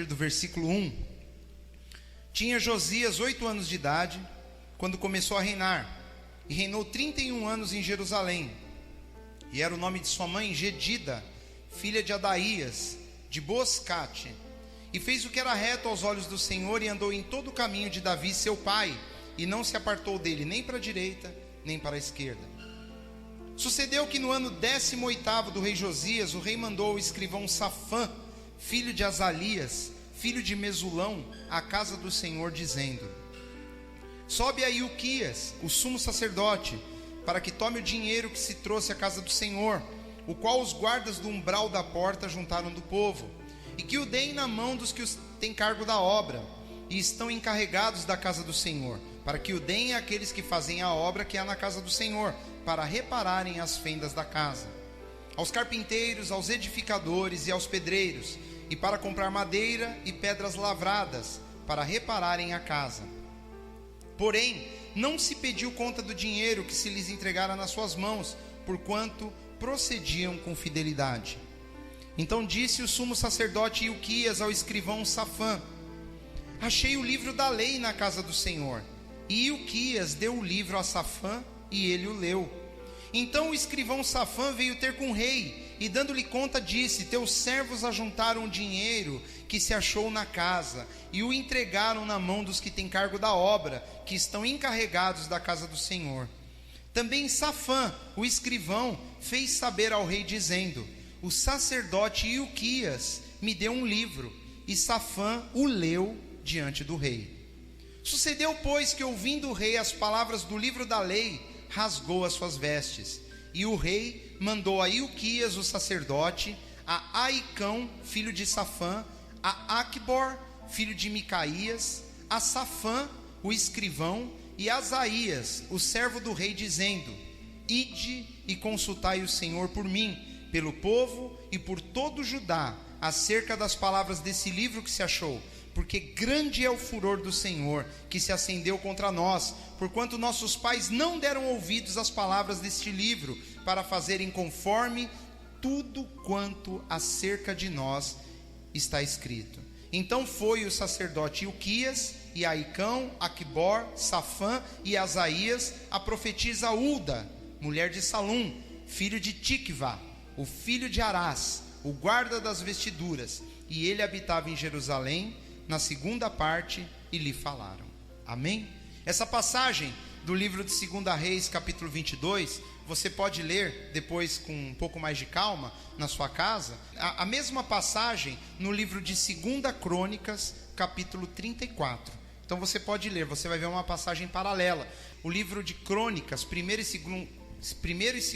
Do versículo 1. Tinha Josias 8 anos de idade quando começou a reinar, e reinou 31 anos em Jerusalém. E era o nome de sua mãe Jedida, filha de Adaías, de Boscate. E fez o que era reto aos olhos do Senhor, e andou em todo o caminho de Davi seu pai, e não se apartou dele nem para a direita, nem para a esquerda. Sucedeu que no ano 18º do rei Josias, o rei mandou o escrivão Safã, filho de Azalias, filho de Mesulão, à casa do Senhor, dizendo: sobe a Ilquias, o sumo sacerdote, para que tome o dinheiro que se trouxe à casa do Senhor, o qual os guardas do umbral da porta juntaram do povo, e que o deem na mão dos que têm cargo da obra, e estão encarregados da casa do Senhor, para que o deem àqueles que fazem a obra que há na casa do Senhor, para repararem as fendas da casa, aos carpinteiros, aos edificadores e aos pedreiros, e para comprar madeira e pedras lavradas, para repararem a casa. Porém, não se pediu conta do dinheiro que se lhes entregara nas suas mãos, porquanto procediam com fidelidade. Então disse o sumo sacerdote Ilquias ao escrivão Safã: achei o livro da lei na casa do Senhor. E Ilquias deu o livro a Safã, e ele o leu. Então o escrivão Safã veio ter com o rei, e dando-lhe conta disse: teus servos ajuntaram o dinheiro que se achou na casa, e o entregaram na mão dos que têm cargo da obra, que estão encarregados da casa do Senhor. Também Safã, o escrivão, fez saber ao rei, dizendo: o sacerdote Ilquias me deu um livro, e Safã o leu diante do rei. Sucedeu, pois, que ouvindo o rei as palavras do livro da lei, rasgou as suas vestes. E o rei mandou a Ilquias o sacerdote, a Aicão, filho de Safã, a Aquibor, filho de Micaías, a Safã, o escrivão, e a Asaías, o servo do rei, dizendo: ide e consultai o Senhor por mim, pelo povo e por todo Judá, acerca das palavras desse livro que se achou, porque grande é o furor do Senhor, que se acendeu contra nós, porquanto nossos pais não deram ouvidos às palavras deste livro, para fazerem conforme tudo quanto acerca de nós está escrito. Então foi o sacerdote Ilquias, e Aicão, Aquibor, Safã e Asaías, a profetisa Ulda, mulher de Salum, filho de Tikvá, o filho de Arás, o guarda das vestiduras, e ele habitava em Jerusalém, na segunda parte, e lhe falaram. Amém? Essa passagem do livro de 2 Reis, capítulo 22, você pode ler depois com um pouco mais de calma na sua casa. A mesma passagem no livro de 2 Crônicas, capítulo 34. Então você pode ler, você vai ver uma passagem paralela. O livro de Crônicas, 1 e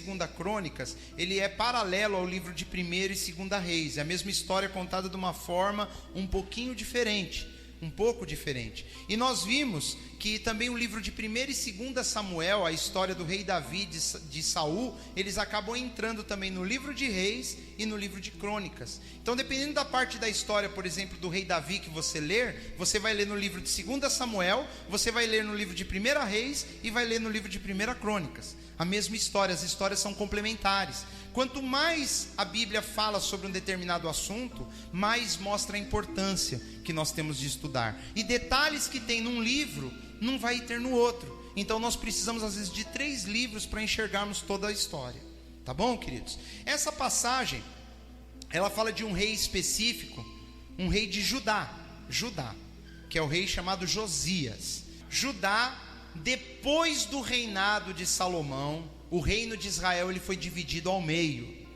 2 Crônicas, ele é paralelo ao livro de 1 e 2 Reis. É a mesma história contada de uma forma um pouquinho diferente, um pouco diferente. E nós vimos que também o livro de 1 e 2 Samuel, a história do rei Davi, de Saul, eles acabam entrando também no livro de Reis e no livro de Crônicas. Então, dependendo da parte da história, por exemplo, do rei Davi que você ler, você vai ler no livro de 2 Samuel, você vai ler no livro de 1 Reis e vai ler no livro de 1 Crônicas. A mesma história, as histórias são complementares. Quanto mais a Bíblia fala sobre um determinado assunto, mais mostra a importância que nós temos de estudar. E detalhes que tem num livro, não vai ter no outro. Então nós precisamos às vezes de 3 livros para enxergarmos toda a história. Tá bom, queridos? Essa passagem, ela fala de um rei específico, um rei de Judá, que é o rei chamado Josias. Judá, depois do reinado de Salomão, o reino de Israel ele foi dividido ao meio.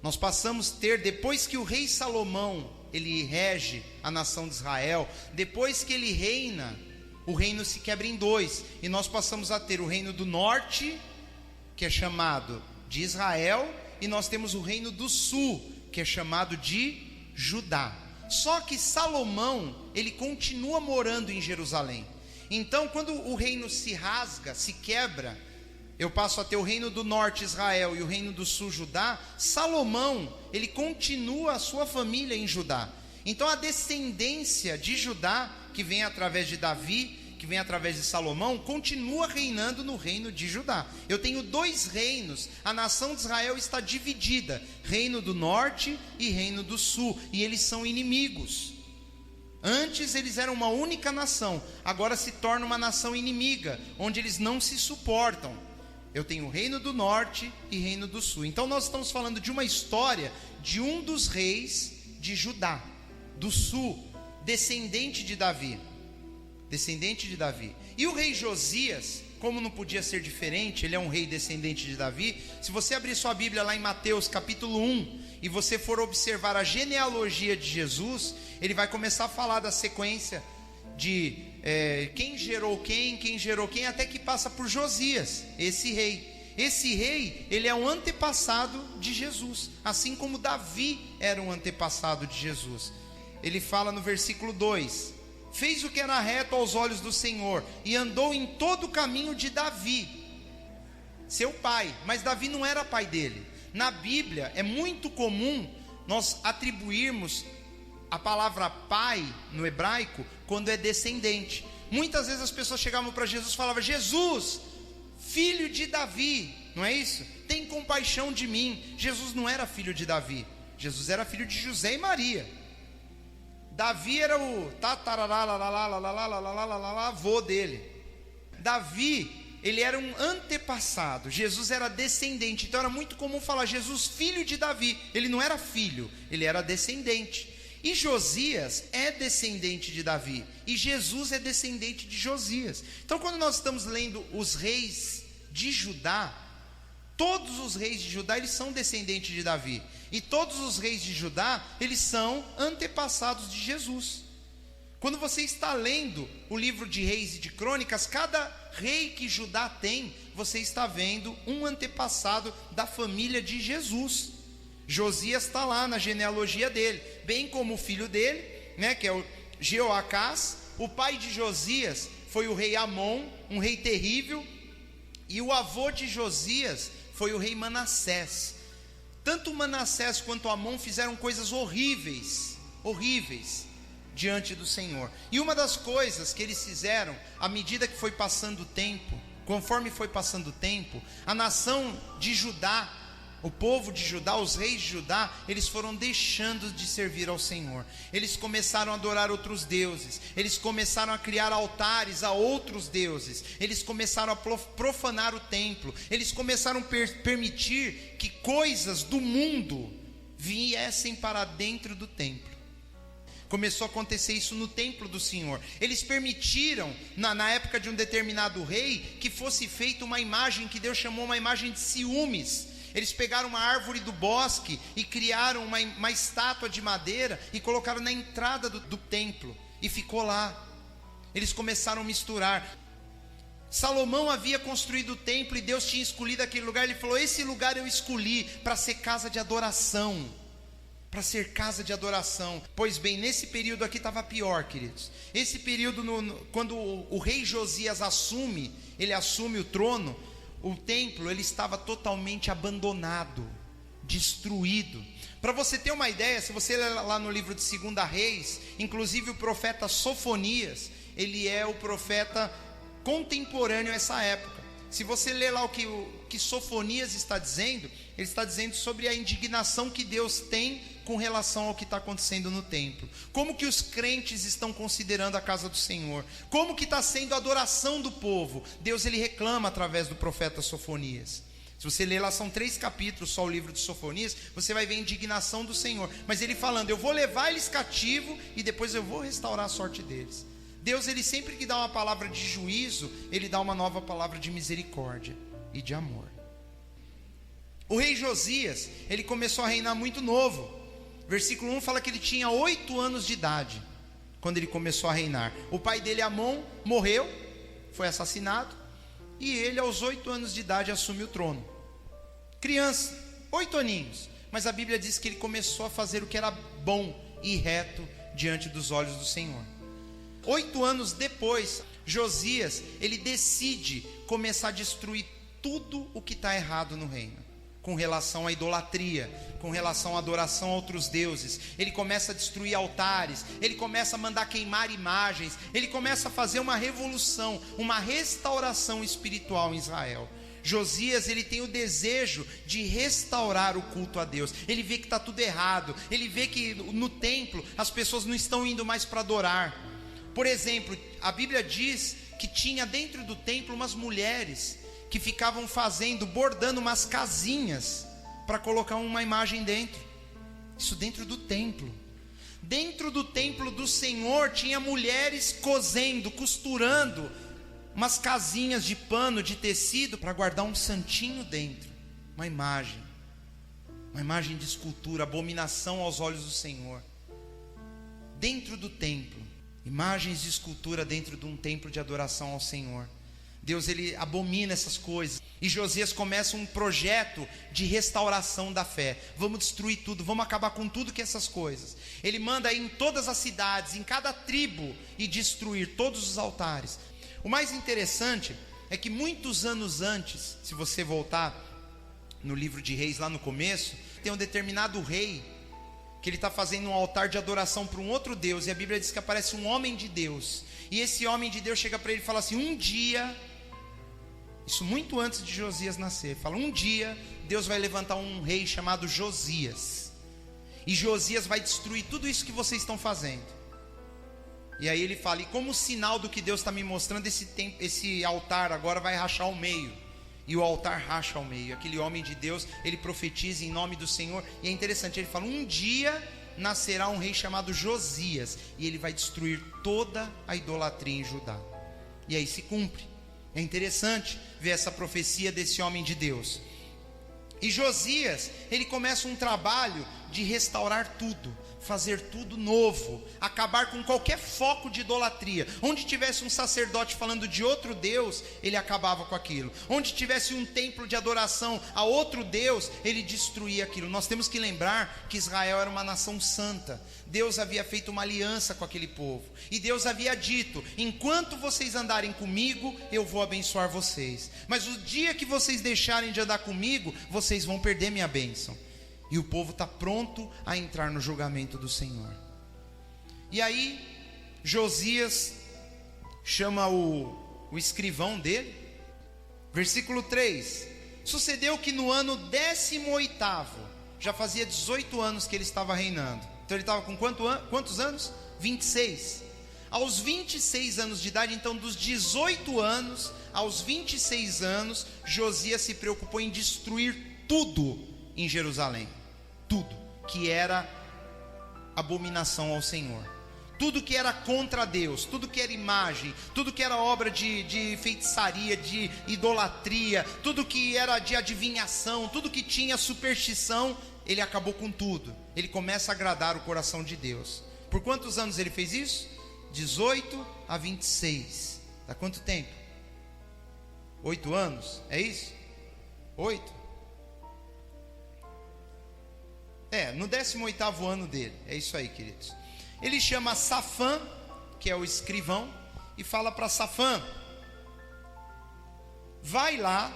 Nós passamos a ter, depois que o rei Salomão ele rege a nação de Israel, depois que ele reina, o reino se quebra em 2, e nós passamos a ter o reino do norte, que é chamado de Israel, e nós temos o reino do sul, que é chamado de Judá. Só que Salomão, ele continua morando em Jerusalém. Então, quando o reino se rasga, se quebra, eu passo a ter o reino do norte, Israel, e o reino do sul, Judá. Salomão, ele continua a sua família em Judá. Então, a descendência de Judá, que vem através de Davi, que vem através de Salomão, continua reinando no reino de Judá. Eu tenho 2 reinos, a nação de Israel está dividida, reino do norte e reino do sul, e eles são inimigos. Antes eles eram uma única nação, agora se torna uma nação inimiga, onde eles não se suportam. Eu tenho o reino do norte e reino do sul. Então nós estamos falando de uma história de um dos reis de Judá, do sul, descendente de Davi. E o rei Josias, como não podia ser diferente, ele é um rei descendente de Davi. Se você abrir sua Bíblia lá em Mateus capítulo 1, e você for observar a genealogia de Jesus, ele vai começar a falar da sequência de quem gerou quem, até que passa por Josias, esse rei. Esse rei, ele é um antepassado de Jesus, assim como Davi era um antepassado de Jesus. Ele fala no versículo 2: fez o que era reto aos olhos do Senhor, e andou em todo o caminho de Davi, seu pai. Mas Davi não era pai dele. Na Bíblia é muito comum nós atribuirmos a palavra pai no hebraico quando é descendente. Muitas vezes as pessoas chegavam para Jesus e falavam: Jesus, filho de Davi, não é isso? Tem compaixão de mim. Jesus não era filho de Davi, Jesus era filho de José e Maria. Davi era o avô dele. Davi, ele era um antepassado, Jesus era descendente. Então era muito comum falar Jesus, filho de Davi. Ele não era filho, ele era descendente. E Josias é descendente de Davi, e Jesus é descendente de Josias. Então quando nós estamos lendo os reis de Judá, todos os reis de Judá, eles são descendentes de Davi. E todos os reis de Judá, eles são antepassados de Jesus. Quando você está lendo o livro de Reis e de Crônicas, cada rei que Judá tem, você está vendo um antepassado da família de Jesus. Josias está lá na genealogia dele, bem como o filho dele, né, que é o Jeoacás. O pai de Josias foi o rei Amon, um rei terrível. E o avô de Josias foi o rei Manassés. Tanto Manassés quanto Amon fizeram coisas horríveis diante do Senhor. E uma das coisas que eles fizeram, à medida que foi passando o tempo, conforme foi passando o tempo, a nação de Judá, o povo de Judá, os reis de Judá, eles foram deixando de servir ao Senhor. Eles começaram a adorar outros deuses, eles começaram a criar altares a outros deuses, eles começaram a profanar o templo, eles começaram a permitir que coisas do mundo viessem para dentro do templo. Começou a acontecer isso no templo do Senhor. Eles permitiram, na época de um determinado rei, que fosse feita uma imagem que Deus chamou uma imagem de ciúmes. Eles pegaram uma árvore do bosque e criaram uma estátua de madeira e colocaram na entrada do templo, e ficou lá. Eles começaram a misturar. Salomão havia construído o templo e Deus tinha escolhido aquele lugar. Ele falou: esse lugar eu escolhi para ser casa de adoração. Para ser casa de adoração. Pois bem, nesse período aqui estava pior, queridos. Esse período, quando o rei Josias assume o trono, o templo ele estava totalmente abandonado, destruído. Para você ter uma ideia, se você ler lá no livro de 2 Reis, inclusive o profeta Sofonias, ele é o profeta contemporâneo a essa época. Se você ler lá o que Sofonias está dizendo, ele está dizendo sobre a indignação que Deus tem com relação ao que está acontecendo no templo. Como que os crentes estão considerando a casa do Senhor, como que está sendo a adoração do povo. Deus ele reclama através do profeta Sofonias. Se você ler lá, são 3 capítulos só o livro de Sofonias, você vai ver a indignação do Senhor. Mas ele falando: eu vou levar eles cativo e depois eu vou restaurar a sorte deles. Deus ele sempre que dá uma palavra de juízo, ele dá uma nova palavra de misericórdia e de amor. O rei Josias, ele começou a reinar muito novo. Versículo 1 fala que ele tinha 8 anos de idade quando ele começou a reinar. O pai dele, Amon, morreu, foi assassinado, e ele aos 8 anos de idade assume o trono. Criança, 8 aninhos, mas a Bíblia diz que ele começou a fazer o que era bom e reto diante dos olhos do Senhor. 8 anos depois, Josias, ele decide começar a destruir tudo o que está errado no reino, com relação à idolatria, com relação à adoração a outros deuses. Ele começa a destruir altares, ele começa a mandar queimar imagens, ele começa a fazer uma revolução, uma restauração espiritual em Israel. Josias, ele tem o desejo de restaurar o culto a Deus. Ele vê que está tudo errado. Ele vê que no templo as pessoas não estão indo mais para adorar. Por exemplo, a Bíblia diz que tinha dentro do templo umas mulheres que ficavam bordando umas casinhas para colocar uma imagem dentro. Isso dentro do templo. Dentro do templo do Senhor tinha mulheres costurando umas casinhas de pano, de tecido, para guardar um santinho dentro, uma imagem de escultura, abominação aos olhos do Senhor. Dentro do templo, imagens de escultura dentro de um templo de adoração ao Senhor. Deus, ele abomina essas coisas. E Josias começa um projeto de restauração da fé. Vamos destruir tudo, vamos acabar com tudo que essas coisas. Ele manda ir em todas as cidades, em cada tribo, e destruir todos os altares. O mais interessante é que muitos anos antes, se você voltar no livro de Reis, lá no começo, tem um determinado rei que ele está fazendo um altar de adoração para um outro Deus, e a Bíblia diz que aparece um homem de Deus, e esse homem de Deus chega para ele e fala assim: um dia, isso muito antes de Josias nascer, fala: um dia Deus vai levantar um rei chamado Josias, e Josias vai destruir tudo isso que vocês estão fazendo. E aí ele fala: e como sinal do que Deus está me mostrando, esse altar agora vai rachar ao meio. E o altar racha ao meio. Aquele homem de Deus, ele profetiza em nome do Senhor. E é interessante, ele fala: um dia nascerá um rei chamado Josias, e ele vai destruir toda a idolatria em Judá. E aí se cumpre. É interessante ver essa profecia desse homem de Deus. E Josias, ele começa um trabalho de restaurar tudo, fazer tudo novo, acabar com qualquer foco de idolatria. Onde tivesse um sacerdote falando de outro Deus, ele acabava com aquilo. Onde tivesse um templo de adoração a outro Deus, ele destruía aquilo. Nós temos que lembrar que Israel era uma nação santa. Deus havia feito uma aliança com aquele povo, e Deus havia dito: enquanto vocês andarem comigo, eu vou abençoar vocês, mas o dia que vocês deixarem de andar comigo, vocês vão perder minha bênção. E o povo está pronto a entrar no julgamento do Senhor. E aí Josias chama o escrivão dele. Versículo 3: sucedeu que no ano 18º, já fazia 18 anos que ele estava reinando. Então ele estava com quantos anos? 26. Aos 26 anos de idade, então dos 18 anos aos 26 anos, Josias se preocupou em destruir tudo em Jerusalém. Tudo que era abominação ao Senhor, tudo que era contra Deus, tudo que era imagem, tudo que era obra de feitiçaria, de idolatria, tudo que era de adivinhação, tudo que tinha superstição, ele acabou com tudo. Ele começa a agradar o coração de Deus. Por quantos anos ele fez isso? 18 a 26. Dá quanto tempo? 8 anos? É isso? 8? No 18º ano dele. É isso aí, queridos. Ele chama Safã, que é o escrivão, e fala para Safã: vai lá,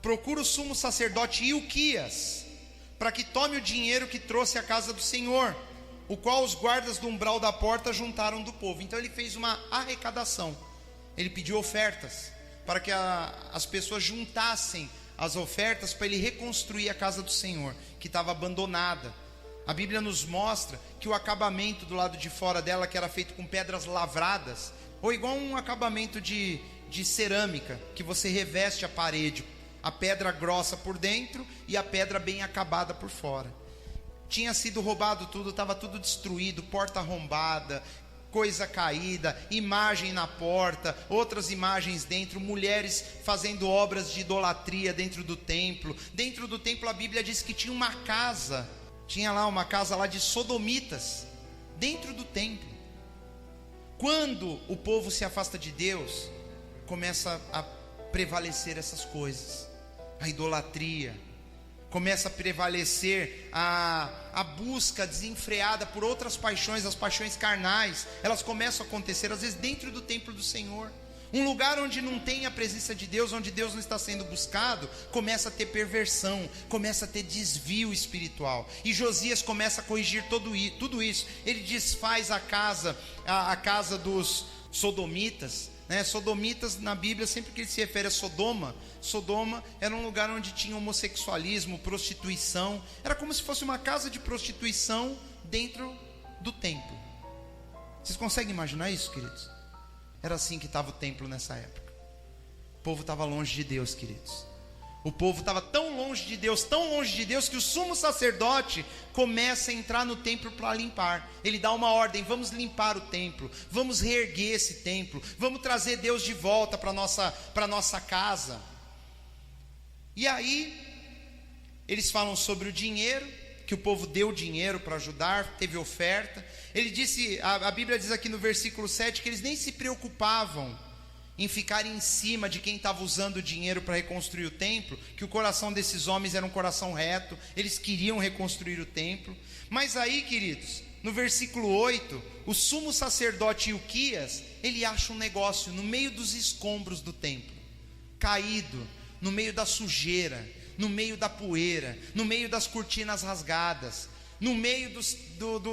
procura o sumo sacerdote Ilquias, para que tome o dinheiro que trouxe à casa do Senhor, o qual os guardas do umbral da porta juntaram do povo. Então ele fez uma arrecadação. Ele pediu ofertas para que as pessoas juntassem as ofertas para ele reconstruir a casa do Senhor, que estava abandonada. A Bíblia nos mostra que o acabamento do lado de fora dela, que era feito com pedras lavradas, ou igual um acabamento de cerâmica, que você reveste a parede, a pedra grossa por dentro e a pedra bem acabada por fora. Tinha sido roubado tudo, estava tudo destruído, porta arrombada, coisa caída, imagem na porta, outras imagens dentro, mulheres fazendo obras de idolatria dentro do templo. Dentro do templo a Bíblia diz que tinha uma casa, uma casa lá de sodomitas, dentro do templo. Quando o povo se afasta de Deus, começa a prevalecer essas coisas, a idolatria, começa a prevalecer a busca desenfreada por outras paixões, as paixões carnais. Elas começam a acontecer às vezes dentro do templo do Senhor. Um lugar onde não tem a presença de Deus, onde Deus não está sendo buscado, começa a ter perversão, começa a ter desvio espiritual. E Josias começa a corrigir tudo isso. Ele desfaz a casa dos sodomitas, né? Sodomitas na Bíblia, sempre que ele se refere a Sodoma, Sodoma era um lugar onde tinha homossexualismo, prostituição. Era como se fosse uma casa de prostituição dentro do templo. Vocês conseguem imaginar isso, queridos? Era assim que estava o templo nessa época. O povo estava longe de Deus, queridos. O povo estava tão longe de Deus, que o sumo sacerdote começa a entrar no templo para limpar. Ele dá uma ordem: vamos limpar o templo, vamos reerguer esse templo, vamos trazer Deus de volta para nossa casa. E aí, eles falam sobre o dinheiro, que o povo deu dinheiro para ajudar, teve oferta. Ele disse, a Bíblia diz aqui no versículo 7, que eles nem se preocupavam em ficar em cima de quem estava usando o dinheiro para reconstruir o templo, que o coração desses homens era um coração reto, eles queriam reconstruir o templo. Mas aí, queridos, no versículo 8, o sumo sacerdote Ilquias, ele acha um negócio no meio dos escombros do templo, caído, no meio da sujeira, no meio da poeira, no meio das cortinas rasgadas, no meio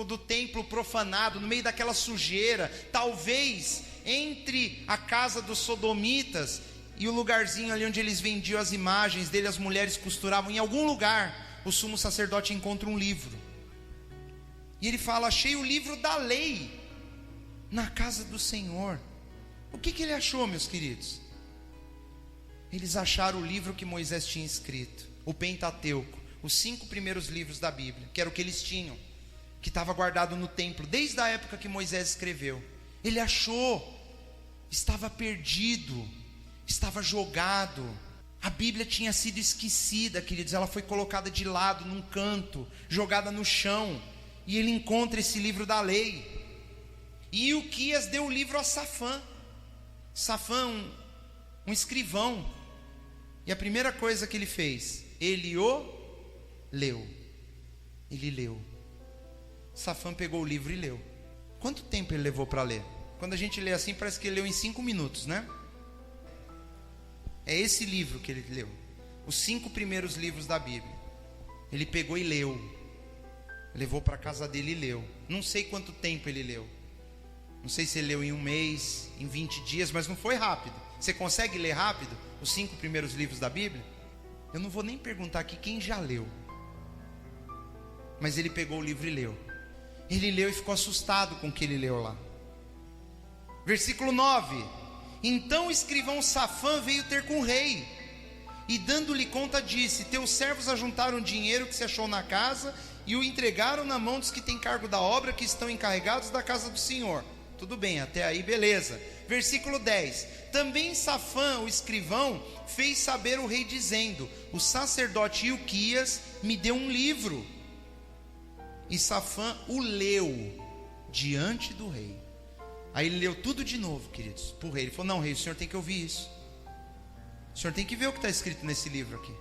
do templo profanado, no meio daquela sujeira, talvez entre a casa dos sodomitas e o lugarzinho ali onde eles vendiam as imagens dele, as mulheres costuravam, em algum lugar, o sumo sacerdote encontra um livro, e ele fala: achei o livro da lei na casa do Senhor. O que ele achou, meus queridos? Eles acharam o livro que Moisés tinha escrito, o Pentateuco, os 5 primeiros livros da Bíblia, que era o que eles tinham, que estava guardado no templo, desde a época que Moisés escreveu. Ele achou, estava perdido, estava jogado. A Bíblia tinha sido esquecida, queridos, ela foi colocada de lado, num canto, jogada no chão, e ele encontra esse livro da lei. E Ilquias deu o livro a Safã. Safã, um escrivão, e a primeira coisa que ele fez, ele o leu. Ele leu. Safã pegou o livro e leu. Quanto tempo ele levou para ler? Quando a gente lê assim, parece que ele leu em 5 minutos, né? É esse livro que ele leu, os 5 primeiros livros da Bíblia. Ele pegou e leu, levou para a casa dele e leu. Não sei quanto tempo ele leu, não sei se ele leu em 1 mês, em 20 dias, mas não foi rápido. Você consegue ler rápido os 5 primeiros livros da Bíblia? Eu não vou nem perguntar aqui quem já leu, mas ele pegou o livro e leu. Ele leu e ficou assustado com o que ele leu lá. Versículo 9: então o escrivão Safã veio ter com o rei, e dando-lhe conta disse: teus servos ajuntaram dinheiro que se achou na casa, e o entregaram na mão dos que têm cargo da obra, que estão encarregados da casa do Senhor. Tudo bem, até aí beleza. Versículo 10: também Safã, o escrivão, fez saber o rei dizendo: o sacerdote Ilquias me deu um livro. E Safã o leu diante do rei. Aí ele leu tudo de novo, queridos, para o rei. Ele falou: não, rei, o senhor tem que ouvir isso, o senhor tem que ver o que está escrito nesse livro aqui.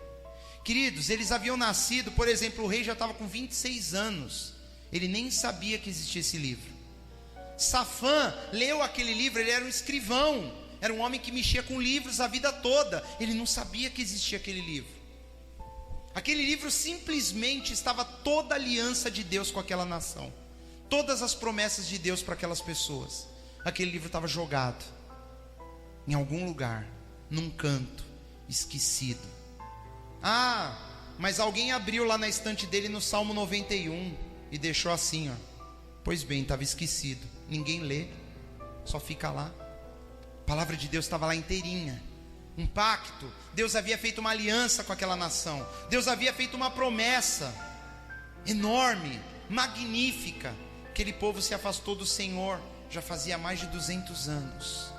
Queridos, eles haviam nascido, por exemplo, o rei já estava com 26 anos, ele nem sabia que existia esse livro. Safã leu aquele livro, ele era um escrivão, era um homem que mexia com livros a vida toda, ele não sabia que existia aquele livro. Aquele livro simplesmente estava toda a aliança de Deus com aquela nação, todas as promessas de Deus para aquelas pessoas. Aquele livro estava jogado em algum lugar, num canto, esquecido. Ah, mas alguém abriu lá na estante dele no Salmo 91 e deixou assim, ó. Pois bem, estava esquecido, ninguém lê, só fica lá. A palavra de Deus estava lá inteirinha, um pacto. Deus havia feito uma aliança com aquela nação, Deus havia feito uma promessa enorme, magnífica. Aquele povo se afastou do Senhor já fazia mais de 200 anos.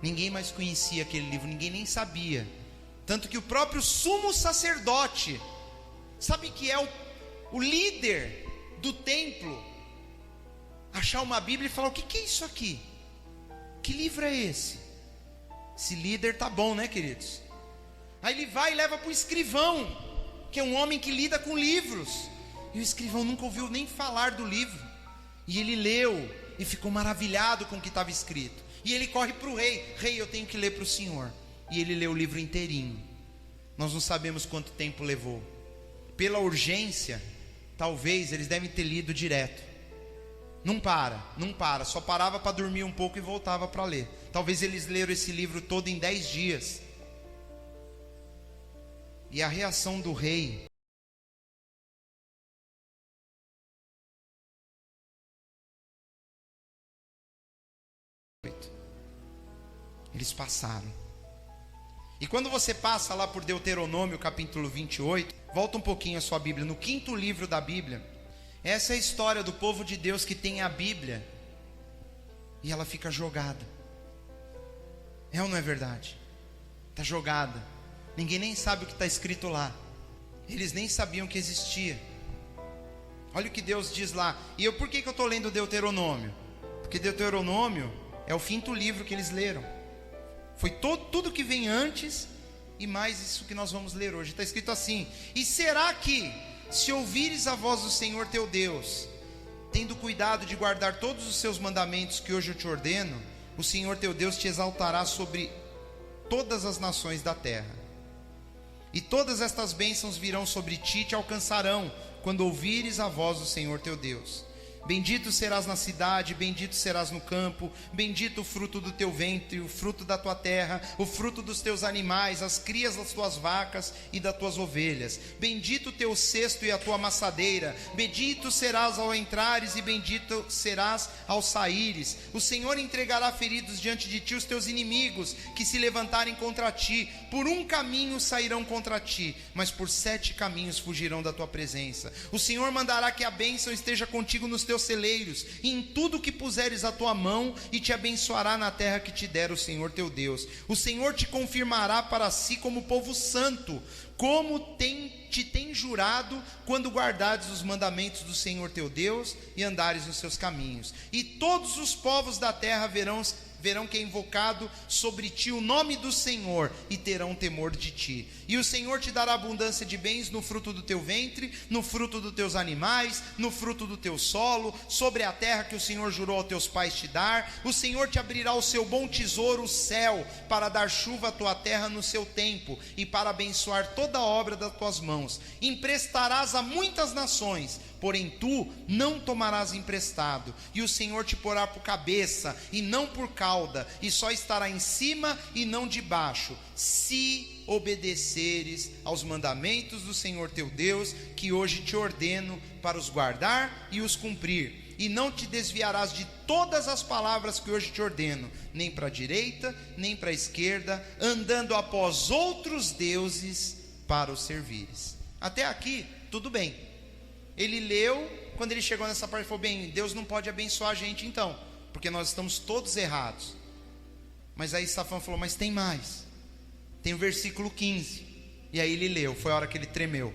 Ninguém mais conhecia aquele livro, ninguém nem sabia. Tanto que o próprio sumo sacerdote, sabe que é o líder do templo, achar uma Bíblia e falar: o que é isso aqui? Que livro é esse? Esse líder tá bom, né, queridos? Aí ele vai e leva para o escrivão, que é um homem que lida com livros. E o escrivão nunca ouviu nem falar do livro, e ele leu e ficou maravilhado com o que estava escrito. E ele corre para o rei: rei, eu tenho que ler para o senhor. E ele leu o livro inteirinho. Nós não sabemos quanto tempo levou. Pela urgência, talvez eles devem ter lido direto. Não para, só parava para dormir um pouco e voltava para ler. Talvez eles leram esse livro todo em 10 dias. E a reação do rei eles passaram. E quando você passa lá por Deuteronômio capítulo 28, volta um pouquinho a sua Bíblia, no 5º livro da Bíblia, essa é a história do povo de Deus que tem a Bíblia e ela fica jogada. É ou não é verdade? Está jogada, ninguém nem sabe o que está escrito lá, eles nem sabiam que existia. Olha o que Deus diz lá. E por que eu estou lendo Deuteronômio? Porque Deuteronômio é o 5º livro que eles leram. Foi tudo que vem antes e mais isso que nós vamos ler hoje. Está escrito assim: e será que, se ouvires a voz do Senhor teu Deus, tendo cuidado de guardar todos os seus mandamentos que hoje eu te ordeno, o Senhor teu Deus te exaltará sobre todas as nações da terra. E todas estas bênçãos virão sobre ti e te alcançarão, quando ouvires a voz do Senhor teu Deus. Bendito serás na cidade, bendito serás no campo, bendito o fruto do teu ventre, o fruto da tua terra, o fruto dos teus animais, as crias das tuas vacas e das tuas ovelhas. Bendito o teu cesto e a tua amassadeira, bendito serás ao entrares e bendito serás ao saíres. O Senhor entregará feridos diante de ti os teus inimigos, que se levantarem contra ti. Por um caminho sairão contra ti, mas por 7 caminhos fugirão da tua presença. O Senhor mandará que a bênção esteja contigo nos teus celeiros, e em tudo que puseres a tua mão, e te abençoará na terra que te der o Senhor teu Deus. O Senhor te confirmará para si como povo santo, como te tem jurado, quando guardares os mandamentos do Senhor teu Deus e andares nos seus caminhos. E todos os povos da terra verão que é invocado sobre ti o nome do Senhor, e terão temor de ti. E o Senhor te dará abundância de bens no fruto do teu ventre, no fruto dos teus animais, no fruto do teu solo, sobre a terra que o Senhor jurou aos teus pais te dar. O Senhor te abrirá o seu bom tesouro, o céu, para dar chuva à tua terra no seu tempo, e para abençoar toda a obra das tuas mãos. Emprestarás a muitas nações, porém tu não tomarás emprestado, e o Senhor te porá por cabeça e não por cauda, e só estará em cima e não debaixo, se obedeceres aos mandamentos do Senhor teu Deus, que hoje te ordeno para os guardar e os cumprir. E não te desviarás de todas as palavras que hoje te ordeno, nem para a direita, nem para a esquerda, andando após outros deuses para os servires. Até aqui, tudo bem. Ele leu, quando ele chegou nessa parte, ele falou: bem, Deus não pode abençoar a gente então, porque nós estamos todos errados. Mas aí Safã falou: mas tem mais. Tem o versículo 15. E aí ele leu, foi a hora que ele tremeu.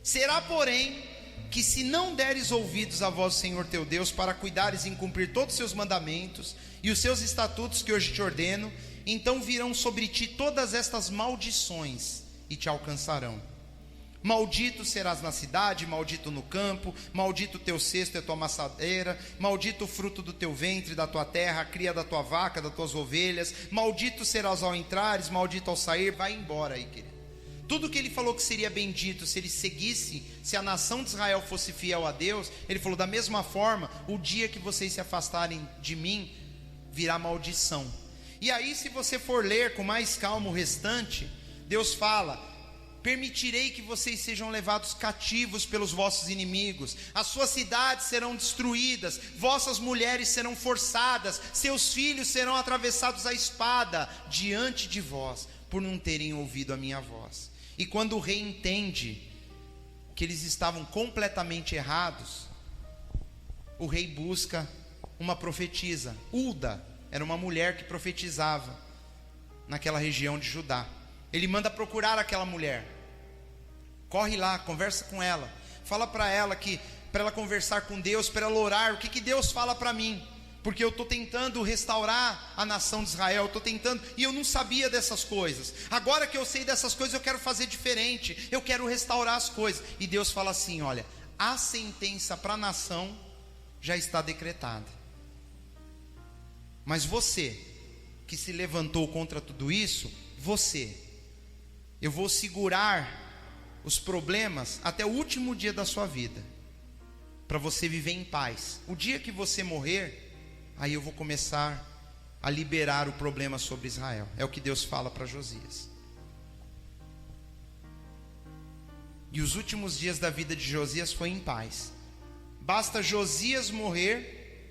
Será, porém, que se não deres ouvidos à voz do Senhor teu Deus, para cuidares em cumprir todos os seus mandamentos e os seus estatutos que hoje te ordeno, então virão sobre ti todas estas maldições e te alcançarão. Maldito serás na cidade, maldito no campo, maldito o teu cesto e a tua amassadeira, maldito o fruto do teu ventre, da tua terra, a cria da tua vaca, das tuas ovelhas, maldito serás ao entrares, maldito ao sair. Vai embora aí, querido. Tudo que ele falou que seria bendito, se ele seguisse, se a nação de Israel fosse fiel a Deus, ele falou: da mesma forma, o dia que vocês se afastarem de mim, virá maldição. E aí, se você for ler com mais calma o restante, Deus fala: permitirei que vocês sejam levados cativos pelos vossos inimigos, as suas cidades serão destruídas, vossas mulheres serão forçadas, seus filhos serão atravessados à espada diante de vós, por não terem ouvido a minha voz. E quando o rei entende que eles estavam completamente errados, o rei busca uma profetisa. Hulda era uma mulher que profetizava naquela região de Judá. Ele manda procurar aquela mulher. Corre lá, conversa com ela, fala para ela que para ela conversar com Deus, para ela orar. O que Deus fala para mim? Porque eu estou tentando restaurar a nação de Israel, estou tentando, e eu não sabia dessas coisas. Agora que eu sei dessas coisas, eu quero fazer diferente, eu quero restaurar as coisas. E Deus fala assim: olha, a sentença para a nação já está decretada, mas você que se levantou contra tudo isso, eu vou segurar os problemas até o último dia da sua vida. para você viver em paz. O dia que você morrer, aí eu vou começar a liberar o problema sobre Israel. É o que Deus fala para Josias. E os últimos dias da vida de Josias foi em paz. Basta Josias morrer,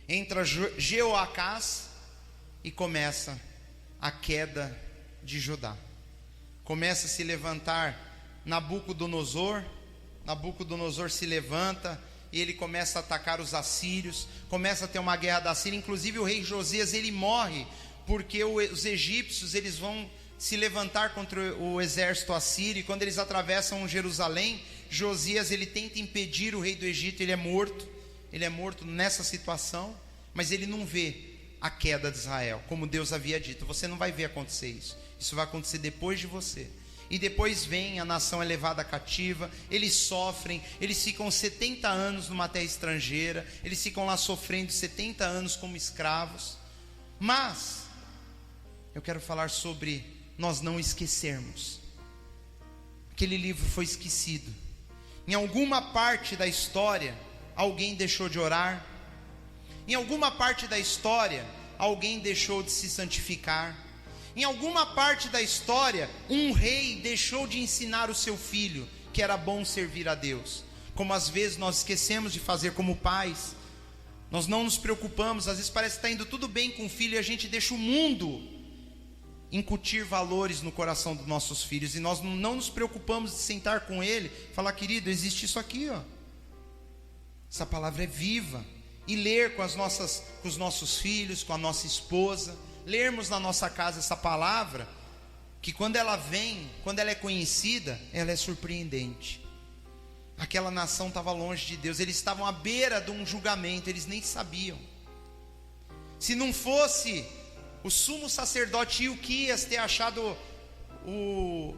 entra Jeoacás e começa a queda de Judá. Começa a se levantar Nabucodonosor. Nabucodonosor se levanta e ele começa a atacar os assírios. Começa a ter uma guerra da Síria. Inclusive o rei Josias, ele morre porque os egípcios, eles vão se levantar contra o exército assírio. E quando eles atravessam Jerusalém, Josias, ele tenta impedir o rei do Egito. Ele é morto nessa situação, mas ele não vê a queda de Israel, como Deus havia dito. Você não vai ver acontecer isso. Isso vai acontecer depois de você. E depois vem, a nação é levada cativa, eles sofrem, eles ficam 70 anos numa terra estrangeira, eles ficam lá sofrendo 70 anos como escravos. Mas eu quero falar sobre nós não esquecermos. Aquele livro foi esquecido. Em alguma parte da história, alguém deixou de orar. Em alguma parte da história, alguém deixou de se santificar. Em alguma parte da história, um rei deixou de ensinar o seu filho que era bom servir a Deus. Como às vezes nós esquecemos de fazer como pais. Nós não nos preocupamos, às vezes parece que está indo tudo bem com o filho e a gente deixa o mundo incutir valores no coração dos nossos filhos, e nós não nos preocupamos de sentar com ele e falar: querido, existe isso aqui, ó. Essa palavra é viva. E ler com os nossos filhos, com a nossa esposa, lermos na nossa casa essa palavra, que quando ela vem, quando ela é conhecida, ela é surpreendente. Aquela nação estava longe de Deus, eles estavam à beira de um julgamento, eles nem sabiam. Se não fosse o sumo sacerdote Ilquias ter achado o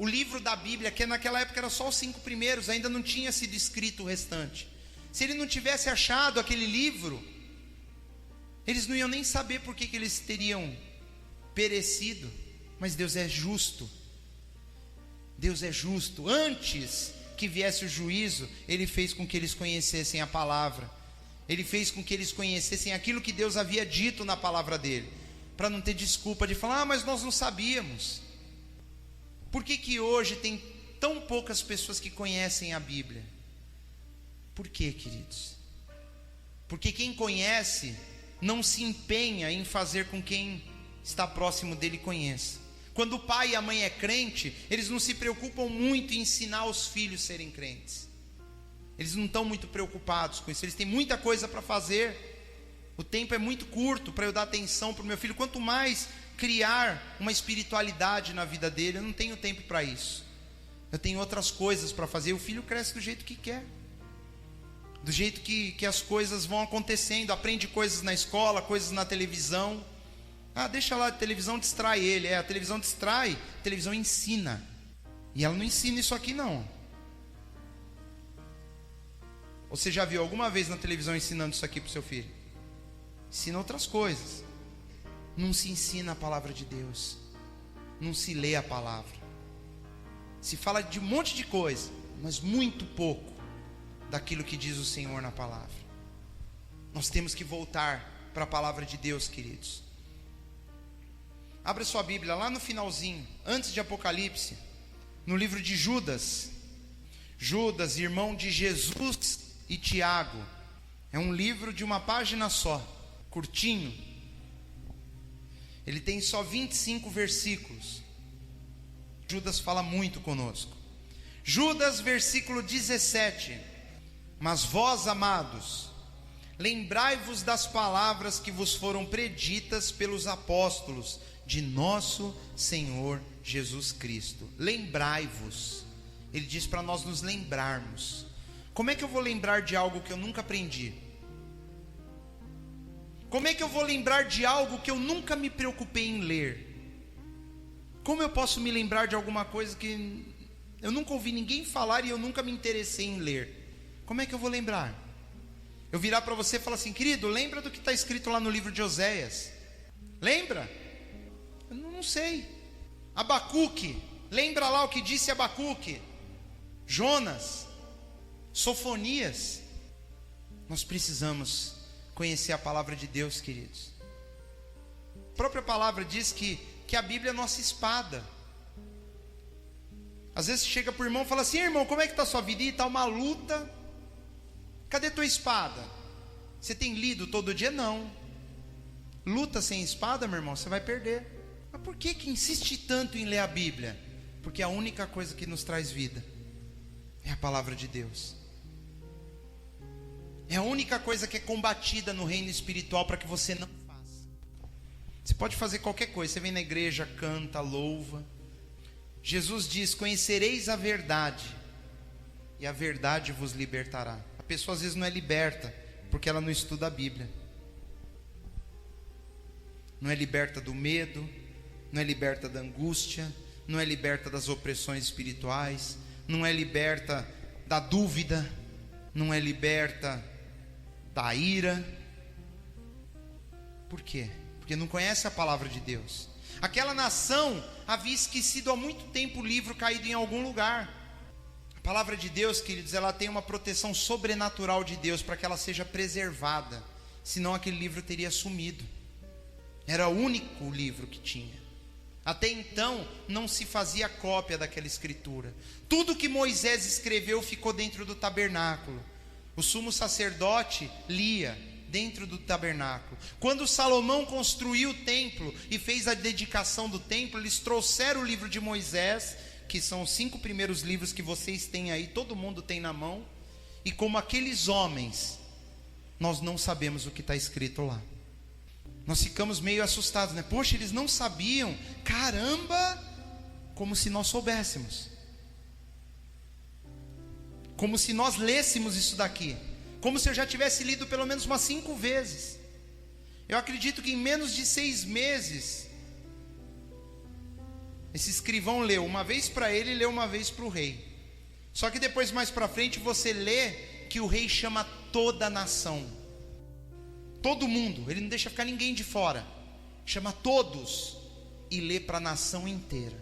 livro da Bíblia, que naquela época era só os 5 primeiros, ainda não tinha sido escrito o restante. Se ele não tivesse achado aquele livro, eles não iam nem saber por que eles teriam perecido. Mas Deus é justo. Deus é justo. Antes que viesse o juízo, Ele fez com que eles conhecessem a palavra. Ele fez com que eles conhecessem aquilo que Deus havia dito na palavra dele, para não ter desculpa de falar: mas nós não sabíamos. Por que hoje tem tão poucas pessoas que conhecem a Bíblia? Por quê, queridos? Porque quem conhece não se empenha em fazer com quem está próximo dele conheça. Quando o pai e a mãe é crente, eles não se preocupam muito em ensinar os filhos a serem crentes. Eles não estão muito preocupados com isso. Eles têm muita coisa para fazer. O tempo é muito curto para eu dar atenção para o meu filho. Quanto mais criar uma espiritualidade na vida dele, eu não tenho tempo para isso. Eu tenho outras coisas para fazer. O filho cresce do jeito que quer, do jeito que as coisas vão acontecendo. Aprende coisas na escola, coisas na televisão. Deixa lá, a televisão distrai ele. A televisão distrai, a televisão ensina. E ela não ensina isso aqui não. Você já viu alguma vez na televisão ensinando isso aqui para o seu filho? Ensina outras coisas. Não se ensina a palavra de Deus. Não se lê a palavra. Se fala de um monte de coisa, mas muito pouco daquilo que diz o Senhor na palavra. Nós temos que voltar para a palavra de Deus, queridos. Abra sua Bíblia lá no finalzinho, antes de Apocalipse, no livro de Judas. Judas, irmão de Jesus e Tiago. É um livro de uma página só, curtinho. Ele tem só 25 versículos. Judas fala muito conosco. Judas, versículo 17. Mas vós, amados, lembrai-vos das palavras que vos foram preditas pelos apóstolos de nosso Senhor Jesus Cristo. Lembrai-vos. Ele diz para nós nos lembrarmos. Como é que eu vou lembrar de algo que eu nunca aprendi? Como é que eu vou lembrar de algo que eu nunca me preocupei em ler? Como eu posso me lembrar de alguma coisa que eu nunca ouvi ninguém falar e eu nunca me interessei em ler? Como é que eu vou lembrar? Eu virar para você e falar assim: querido, lembra do que está escrito lá no livro de Oséias? Lembra? Eu não sei. Abacuque, lembra lá o que disse Abacuque? Jonas. Sofonias. Nós precisamos conhecer a palavra de Deus, queridos. A própria palavra diz que a Bíblia é nossa espada. Às vezes chega para o irmão e fala assim: irmão, como é que está a sua vida? Está uma luta. Cadê tua espada? Você tem lido todo dia? Não. Luta sem espada, meu irmão, você vai perder. Mas por que insiste tanto em ler a Bíblia? Porque a única coisa que nos traz vida é a palavra de Deus. É a única coisa que é combatida no reino espiritual para que você não faça. Você pode fazer qualquer coisa, você vem na igreja, canta, louva. Jesus diz: conhecereis a verdade, e a verdade vos libertará. A pessoa às vezes não é liberta porque ela não estuda a Bíblia. Não é liberta do medo, não é liberta da angústia, não é liberta das opressões espirituais, não é liberta da dúvida, não é liberta da ira. Por quê? Porque não conhece a palavra de Deus. Aquela nação havia esquecido há muito tempo o livro caído em algum lugar. A palavra de Deus, queridos, ela tem uma proteção sobrenatural de Deus para que ela seja preservada, senão aquele livro teria sumido. Era o único livro que tinha. Até então não se fazia cópia daquela escritura. Tudo que Moisés escreveu ficou dentro do tabernáculo. O sumo sacerdote lia dentro do tabernáculo. Quando Salomão construiu o templo e fez a dedicação do templo, eles trouxeram o livro de Moisés, que são os 5 primeiros livros que vocês têm aí, todo mundo tem na mão. E como aqueles homens, nós não sabemos o que está escrito lá. Nós ficamos meio assustados, né? Poxa, eles não sabiam. Caramba! Como se nós soubéssemos. Como se nós lêssemos isso daqui. Como se eu já tivesse lido pelo menos umas 5 vezes. Eu acredito que em menos de 6 meses, esse escrivão leu uma vez para ele e leu uma vez para o rei. Só que depois, mais para frente, você lê que o rei chama toda a nação. Todo mundo, ele não deixa ficar ninguém de fora. Chama todos e lê para a nação inteira.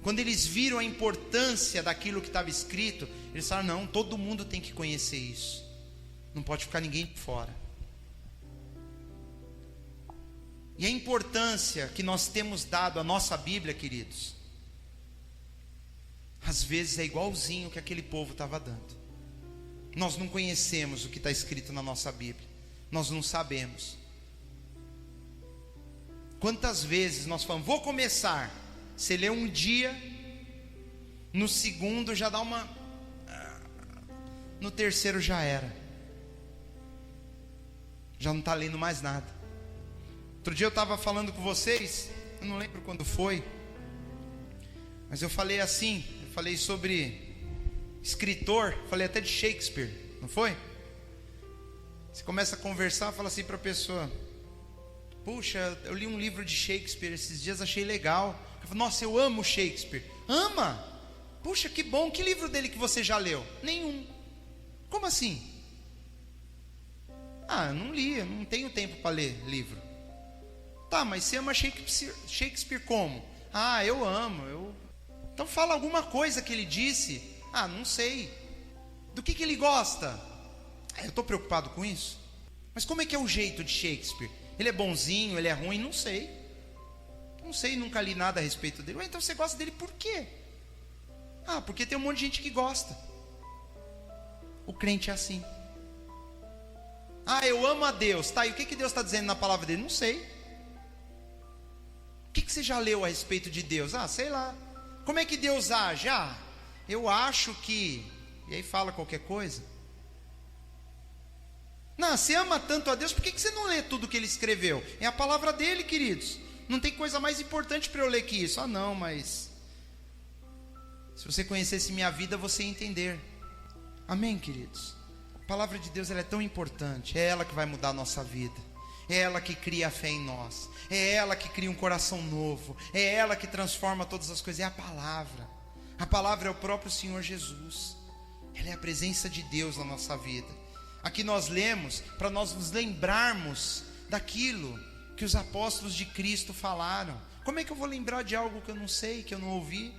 Quando eles viram a importância daquilo que estava escrito, eles falaram: não, todo mundo tem que conhecer isso. Não pode ficar ninguém de fora. E a importância que nós temos dado à nossa Bíblia, queridos, às vezes é igualzinho que aquele povo estava dando. Nós não conhecemos o que está escrito na nossa Bíblia. Nós não sabemos. Quantas vezes nós falamos: vou começar. Você lê um dia, no segundo já dá uma, no terceiro já era. Já não está lendo mais nada. Outro dia eu estava falando com vocês, eu não lembro quando foi, mas eu falei assim, eu falei sobre escritor, falei até de Shakespeare, não foi? Você começa a conversar, fala assim para a pessoa: puxa, eu li um livro de Shakespeare esses dias, achei legal. Eu falo: nossa, eu amo Shakespeare. Ama? Puxa, que bom. Que livro dele que você já leu? Nenhum. Como assim? Ah, eu não li, eu não tenho tempo para ler livro. Tá, mas você ama Shakespeare como? Ah, eu amo. Então fala alguma coisa que ele disse. Ah, não sei. Do que ele gosta? Eu estou preocupado com isso. Mas como é que é o jeito de Shakespeare? Ele é bonzinho, ele é ruim? Não sei. Não sei, nunca li nada a respeito dele. Ué, então você gosta dele por quê? Ah, porque tem um monte de gente que gosta. O crente é assim. Ah, eu amo a Deus. Tá, e o que Deus está dizendo na palavra dele? Não sei. O que você já leu a respeito de Deus? Ah, sei lá. Como é que Deus age? Ah, eu acho que... E aí fala qualquer coisa. Não, você ama tanto a Deus, por que você não lê tudo que ele escreveu? É a palavra dele, queridos. Não tem coisa mais importante para eu ler que isso. Ah, não, mas... se você conhecesse minha vida, você ia entender. Amém, queridos? A palavra de Deus, ela é tão importante. É ela que vai mudar a nossa vida. É ela que cria a fé em nós. É ela que cria um coração novo. É ela que transforma todas as coisas. É a palavra. A palavra é o próprio Senhor Jesus. Ela é a presença de Deus na nossa vida. Aqui nós lemos para nós nos lembrarmos daquilo que os apóstolos de Cristo falaram. Como é que eu vou lembrar de algo que eu não sei, que eu não ouvi?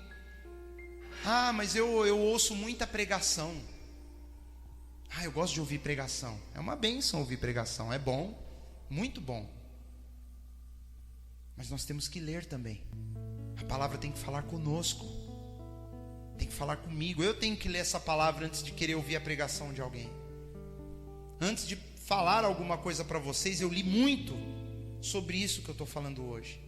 Ah, mas eu ouço muita pregação. Ah, eu gosto de ouvir pregação. É uma bênção ouvir pregação, é bom, muito bom. Mas nós temos que ler também. A palavra tem que falar conosco, tem que falar comigo. Eu tenho que ler essa palavra antes de querer ouvir a pregação de alguém. Antes de falar alguma coisa para vocês, eu li muito sobre isso que eu estou falando hoje.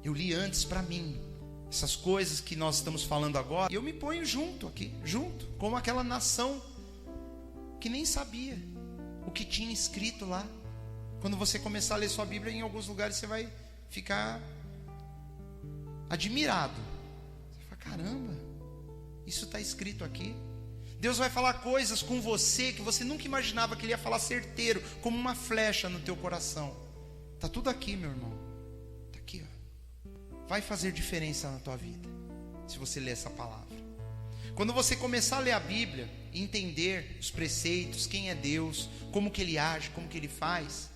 Eu li antes para mim. Essas coisas que nós estamos falando agora, eu me ponho junto aqui, junto, como aquela nação que nem sabia o que tinha escrito lá. Quando você começar a ler sua Bíblia, em alguns lugares você vai ficar admirado. Você fala, caramba, isso está escrito aqui. Deus vai falar coisas com você que você nunca imaginava que Ele ia falar certeiro, como uma flecha no teu coração. Está tudo aqui, meu irmão. Está aqui, ó. Vai fazer diferença na tua vida, se você ler essa palavra. Quando você começar a ler a Bíblia, entender os preceitos, quem é Deus, como que Ele age, como que Ele faz,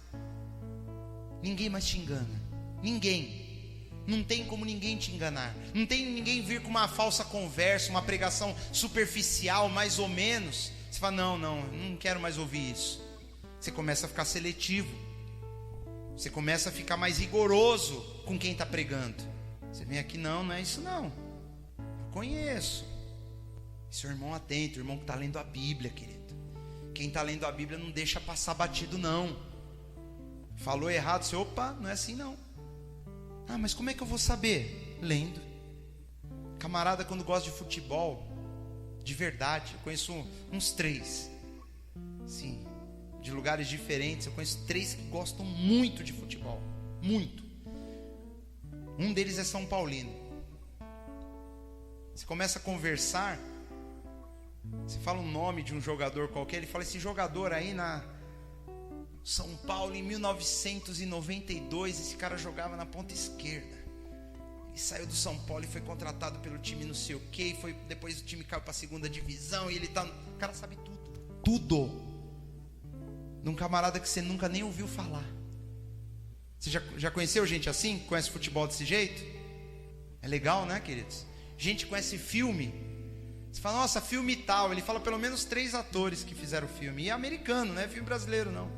ninguém mais te engana. Ninguém. Não tem como ninguém te enganar. Não tem ninguém vir com uma falsa conversa, uma pregação superficial, mais ou menos. Você fala, não quero mais ouvir isso. Você começa a ficar seletivo. Você começa a ficar mais rigoroso com quem está pregando. Você vem aqui, não é isso não. Eu conheço. Esse é o irmão atento, o irmão que está lendo a Bíblia, querido. Quem está lendo a Bíblia não deixa passar batido não. Falou errado, você, opa, não é assim não. Ah, mas como é que eu vou saber? Lendo. Camarada, quando gosta de futebol, de verdade, eu conheço uns 3. Sim, de lugares diferentes. Eu conheço 3 que gostam muito de futebol. Muito. Um deles é São Paulino. Você começa a conversar, você fala o nome de um jogador qualquer, ele fala, esse jogador aí na São Paulo, em 1992, esse cara jogava na ponta esquerda. Ele saiu do São Paulo e foi contratado pelo time não sei o que, depois o time caiu para a segunda divisão, e ele tá... O cara sabe tudo. Tudo. De um camarada que você nunca nem ouviu falar. Você já conheceu gente assim? Conhece futebol desse jeito? É legal, né, queridos? Gente conhece filme. Você fala, nossa, filme tal. Ele fala pelo menos 3 atores que fizeram o filme. E é americano, não é filme brasileiro, não.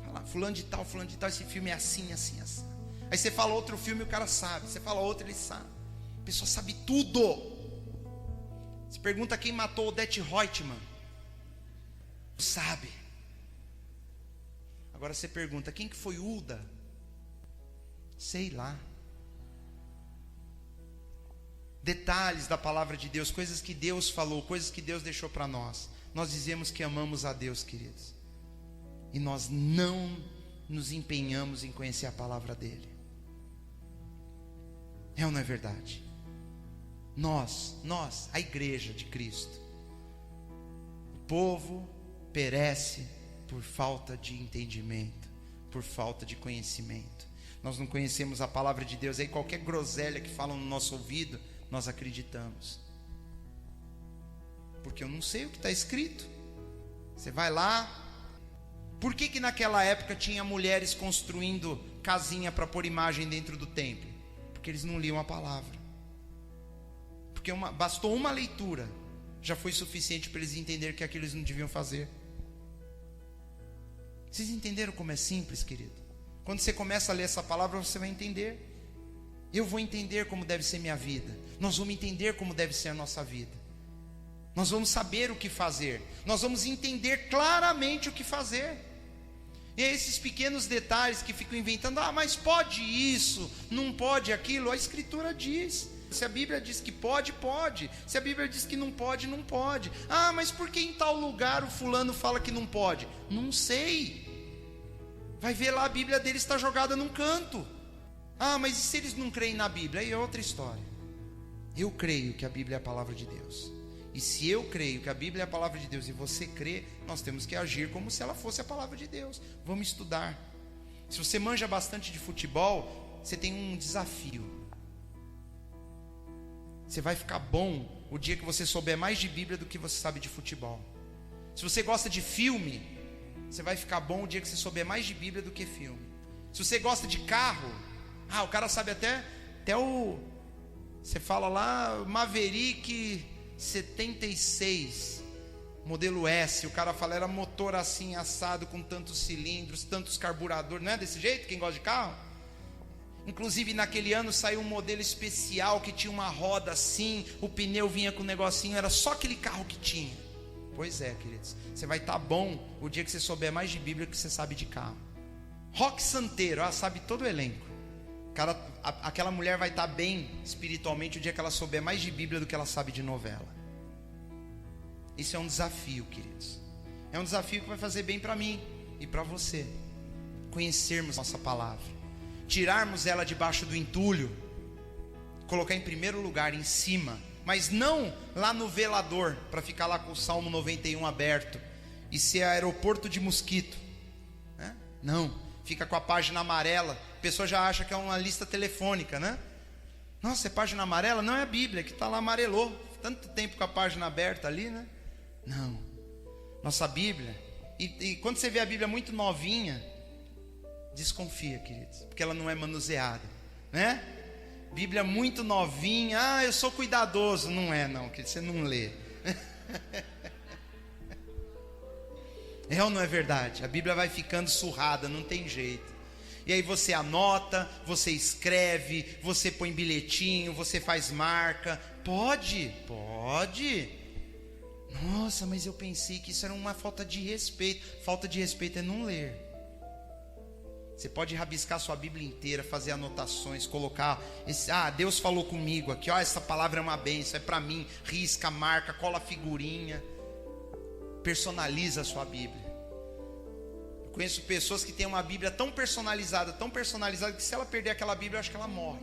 Fala, fulano de tal, esse filme é assim, assim, assim. Aí você fala outro filme, o cara sabe. Você fala outro, ele sabe. A pessoa sabe tudo. Você pergunta quem matou Odete Roitman. Sabe. Agora você pergunta, quem que foi Uda? Sei lá. Detalhes da palavra de Deus, coisas que Deus falou, coisas que Deus deixou para nós. Nós dizemos que amamos a Deus, queridos, e nós não nos empenhamos em conhecer a palavra dele. É ou não é verdade? Nós, a igreja de Cristo, o povo perece por falta de entendimento, por falta de conhecimento. Nós não conhecemos a palavra de Deus, aí qualquer groselha que falam no nosso ouvido, nós acreditamos. Porque eu não sei o que está escrito. Você vai lá. Por que naquela época tinha mulheres construindo casinha para pôr imagem dentro do templo? Porque eles não liam a palavra. Porque bastou uma leitura, já foi suficiente para eles entenderem que aquilo eles não deviam fazer. Vocês entenderam como é simples, querido? Quando você começa a ler essa palavra, você vai entender. Eu vou entender como deve ser minha vida. Nós vamos entender como deve ser a nossa vida. Nós vamos saber o que fazer. Nós vamos entender claramente o que fazer. E é esses pequenos detalhes que ficam inventando. Ah, mas pode isso, não pode aquilo. A Escritura diz. Se a Bíblia diz que pode, pode. Se a Bíblia diz que não pode, não pode. Ah, mas por que em tal lugar o fulano fala que não pode? Não sei. Vai ver lá, a Bíblia deles está jogada num canto. Ah, mas e se eles não creem na Bíblia? Aí é outra história. Eu creio que a Bíblia é a palavra de Deus. E se eu creio que a Bíblia é a palavra de Deus e você crê, nós temos que agir como se ela fosse a palavra de Deus. Vamos estudar. Se você manja bastante de futebol, você tem um desafio. Você vai ficar bom o dia que você souber mais de Bíblia do que você sabe de futebol. Se você gosta de filme, você vai ficar bom o dia que você souber mais de Bíblia do que filme. Se você gosta de carro, o cara sabe até o... Você fala lá, Maverick 76, modelo S. O cara fala, era motor assim, assado, com tantos cilindros, tantos carburadores. Não é desse jeito, quem gosta de carro? Inclusive naquele ano saiu um modelo especial que tinha uma roda assim, o pneu vinha com um negocinho, era só aquele carro que tinha. Pois é, queridos, você vai estar bom o dia que você souber mais de Bíblia que você sabe de carro. Rock Santeiro, sabe todo o elenco. Cara, aquela mulher vai estar bem espiritualmente o dia que ela souber mais de Bíblia do que ela sabe de novela. Isso é um desafio, queridos. É um desafio que vai fazer bem para mim e para você. Conhecermos nossa palavra, tirarmos ela debaixo do entulho, colocar em primeiro lugar, em cima, mas não lá no velador, para ficar lá com o Salmo 91 aberto e ser aeroporto de mosquito, né? Não, fica com a página amarela. A pessoa já acha que é uma lista telefônica, né? Nossa, é página amarela? Não, é a Bíblia que está lá, amarelou. Tanto tempo com a página aberta ali, né? Não, nossa Bíblia, e quando você vê a Bíblia muito novinha, desconfia, queridos, porque ela não é manuseada, né? Bíblia muito novinha, eu sou cuidadoso. Não é não, querido, você não lê. É ou não é verdade? A Bíblia vai ficando surrada, não tem jeito. E aí você anota, você escreve, você põe bilhetinho, você faz marca. Pode. Nossa, mas eu pensei que isso era uma falta de respeito. Falta de respeito é não ler. Você pode rabiscar sua Bíblia inteira, fazer anotações, colocar Deus falou comigo aqui, essa palavra é uma bênção, é para mim. Risca, marca, cola figurinha, personaliza a sua Bíblia. Eu conheço pessoas que têm uma Bíblia tão personalizada, que se ela perder aquela Bíblia, eu acho que ela morre.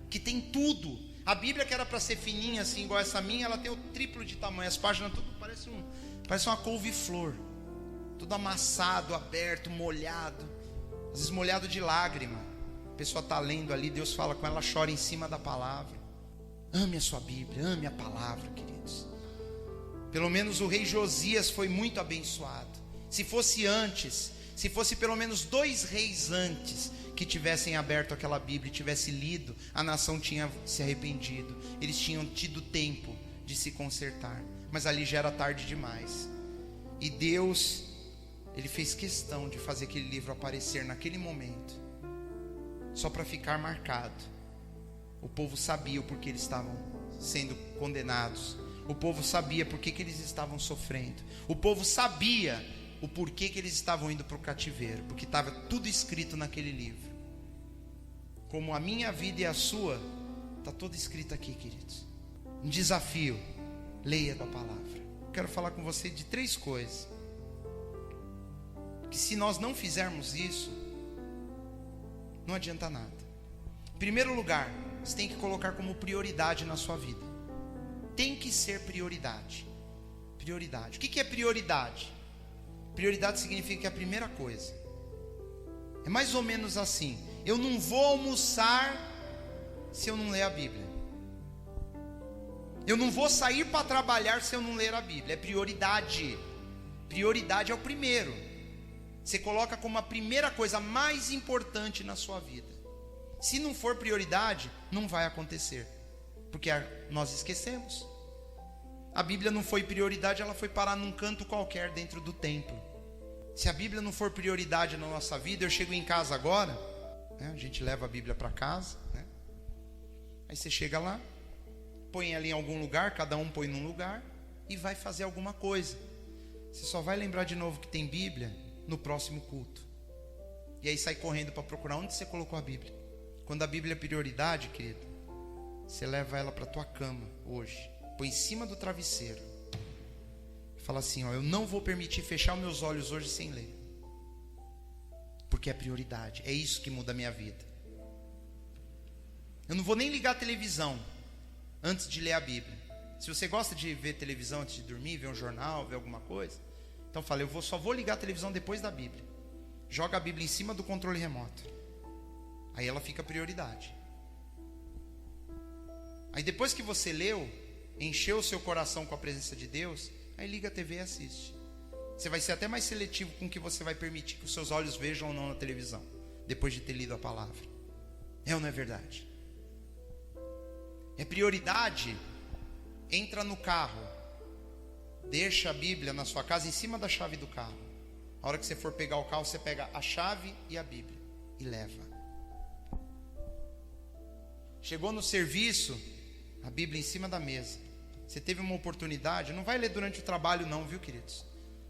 Que tem tudo. A Bíblia que era para ser fininha assim, igual essa minha, ela tem o triplo de tamanho. As páginas tudo parece uma couve-flor, tudo amassado, aberto, molhado, às vezes molhado de lágrima. A pessoa está lendo ali, Deus fala com ela, chora em cima da palavra. Ame a sua Bíblia, ame a palavra, queridos. Pelo menos o rei Josias foi muito abençoado. Se fosse antes, se fosse pelo menos 2 reis antes que tivessem aberto aquela Bíblia e tivessem lido, a nação tinha se arrependido. Eles tinham tido tempo de se consertar, mas ali já era tarde demais. E Deus, Ele fez questão de fazer aquele livro aparecer naquele momento, só para ficar marcado. O povo sabia o porquê eles estavam sendo condenados. O povo sabia por que eles estavam sofrendo. O povo sabia o porquê que eles estavam indo para o cativeiro, porque estava tudo escrito naquele livro. Como a minha vida e a sua, está tudo escrito aqui, queridos. Um desafio: leia a palavra. Quero falar com você de 3 coisas que, se nós não fizermos isso, não adianta nada. Em primeiro lugar, você tem que colocar como prioridade na sua vida. Tem que ser prioridade. Prioridade. O que é prioridade? Prioridade significa que é a primeira coisa. É mais ou menos assim: eu não vou almoçar se eu não ler a Bíblia. Eu não vou sair para trabalhar se eu não ler a Bíblia. É prioridade. Prioridade é o primeiro. Você coloca como a primeira coisa mais importante na sua vida. Se não for prioridade, não vai acontecer, porque nós esquecemos. A Bíblia não foi prioridade, ela foi parar num canto qualquer dentro do templo. Se a Bíblia não for prioridade na nossa vida, eu chego em casa agora, né, a gente leva a Bíblia para casa, né? Aí você chega lá, põe ela em algum lugar, cada um põe num lugar e vai fazer alguma coisa. Você só vai lembrar de novo que tem Bíblia no próximo culto. E aí sai correndo para procurar onde você colocou a Bíblia. Quando a Bíblia é prioridade, querido, você leva ela para a tua cama hoje, põe em cima do travesseiro, fala assim: eu não vou permitir fechar os meus olhos hoje sem ler, porque é prioridade. É isso que muda a minha vida. Eu não vou nem ligar a televisão antes de ler a Bíblia. Se você gosta de ver televisão antes de dormir, ver um jornal, ver alguma coisa, então fala: só vou ligar a televisão depois da Bíblia. Joga a Bíblia em cima do controle remoto, aí ela fica prioridade. Aí depois que você leu, encheu o seu coração com a presença de Deus, aí liga a TV e assiste. Você vai ser até mais seletivo com o que você vai permitir que os seus olhos vejam ou não na televisão, depois de ter lido a palavra. É ou não é verdade? É prioridade entra no carro, deixa a Bíblia na sua casa em cima da chave do carro. A hora que você for pegar o carro, você pega a chave e a Bíblia e leva. Chegou no serviço, a Bíblia em cima da mesa. Você teve uma oportunidade, não vai ler durante o trabalho não, viu, queridos?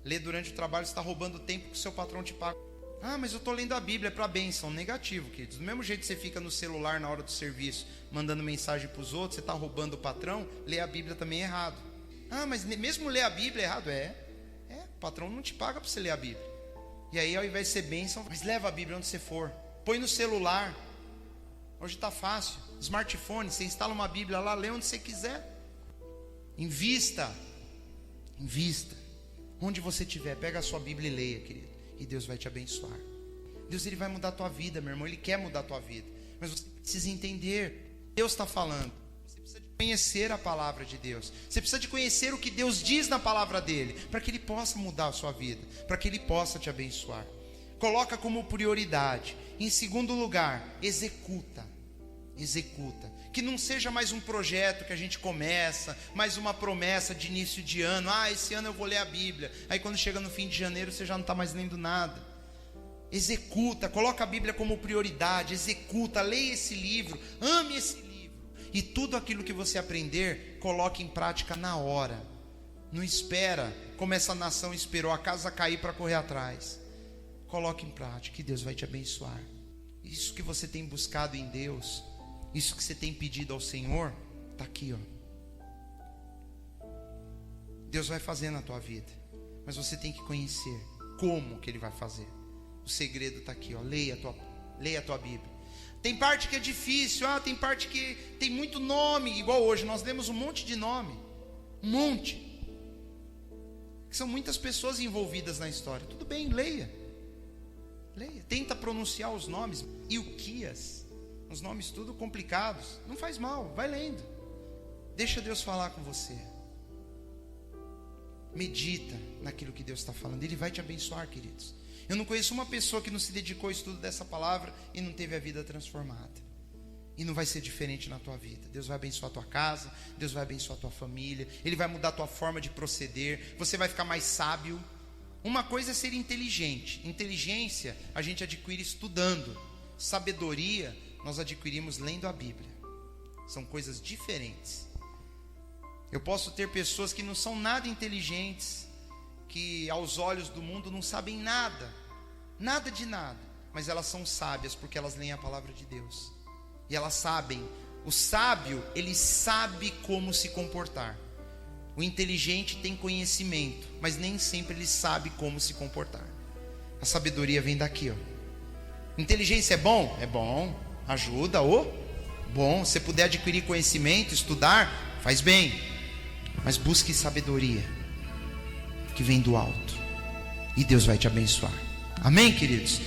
Ler durante o trabalho, você está roubando o tempo que o seu patrão te paga. Ah, mas eu estou lendo a Bíblia, é para bênção. Negativo, queridos. Do mesmo jeito que você fica no celular na hora do serviço, mandando mensagem para os outros, você está roubando o patrão, ler a Bíblia também é errado. Ah, mas mesmo ler a Bíblia é errado? O patrão não te paga para você ler a Bíblia. E aí, ao invés de ser bênção, mas leva a Bíblia onde você for. Põe no celular. Hoje está fácil. Smartphone, você instala uma Bíblia lá, lê onde você quiser. Invista. Onde você estiver, pega a sua Bíblia e leia, querido. E Deus vai te abençoar. Deus, Ele vai mudar a tua vida, meu irmão. Ele quer mudar a tua vida. Mas você precisa entender. Deus está falando. Você precisa de conhecer a palavra de Deus. Você precisa de conhecer o que Deus diz na palavra dEle, para que Ele possa mudar a sua vida, para que Ele possa te abençoar. Coloca como prioridade. Em segundo lugar, executa. Que não seja mais um projeto que a gente começa, mais uma promessa de início de ano. Esse ano eu vou ler a Bíblia. Aí quando chega no fim de janeiro, você já não está mais lendo nada. Executa, coloca a Bíblia como prioridade. Executa, leia esse livro, ame esse livro. E tudo aquilo que você aprender, coloque em prática na hora. Não espera, como essa nação esperou a casa cair para correr atrás. Coloque em prática, e Deus vai te abençoar. Isso que você tem buscado em Deus, isso que você tem pedido ao Senhor, está aqui, Deus vai fazer na tua vida, mas você tem que conhecer como que Ele vai fazer. O segredo está aqui, leia a tua Bíblia. Tem parte que é difícil, tem parte que tem muito nome, igual hoje, nós lemos um monte de nome, que são muitas pessoas envolvidas na história. Tudo bem, leia, tenta pronunciar os nomes. Ilquias, os nomes tudo complicados, não faz mal, vai lendo, deixa Deus falar com você, medita naquilo que Deus está falando, Ele vai te abençoar, queridos. Eu não conheço uma pessoa que não se dedicou ao estudo dessa palavra e não teve a vida transformada, e não vai ser diferente na tua vida. Deus vai abençoar a tua casa, Deus vai abençoar a tua família, Ele vai mudar a tua forma de proceder, você vai ficar mais sábio. Uma coisa é ser inteligente, inteligência a gente adquire estudando, sabedoria nós adquirimos lendo a Bíblia. São coisas diferentes. Eu posso ter pessoas que não são nada inteligentes, que aos olhos do mundo não sabem nada de nada, mas elas são sábias porque elas leem a palavra de Deus. E elas sabem. O sábio, ele sabe como se comportar. O inteligente tem conhecimento, mas nem sempre ele sabe como se comportar. A sabedoria vem daqui, Inteligência é bom? É bom. Ajuda, bom. Se puder adquirir conhecimento, estudar, faz bem. Mas busque sabedoria, que vem do alto. E Deus vai te abençoar. Amém, queridos?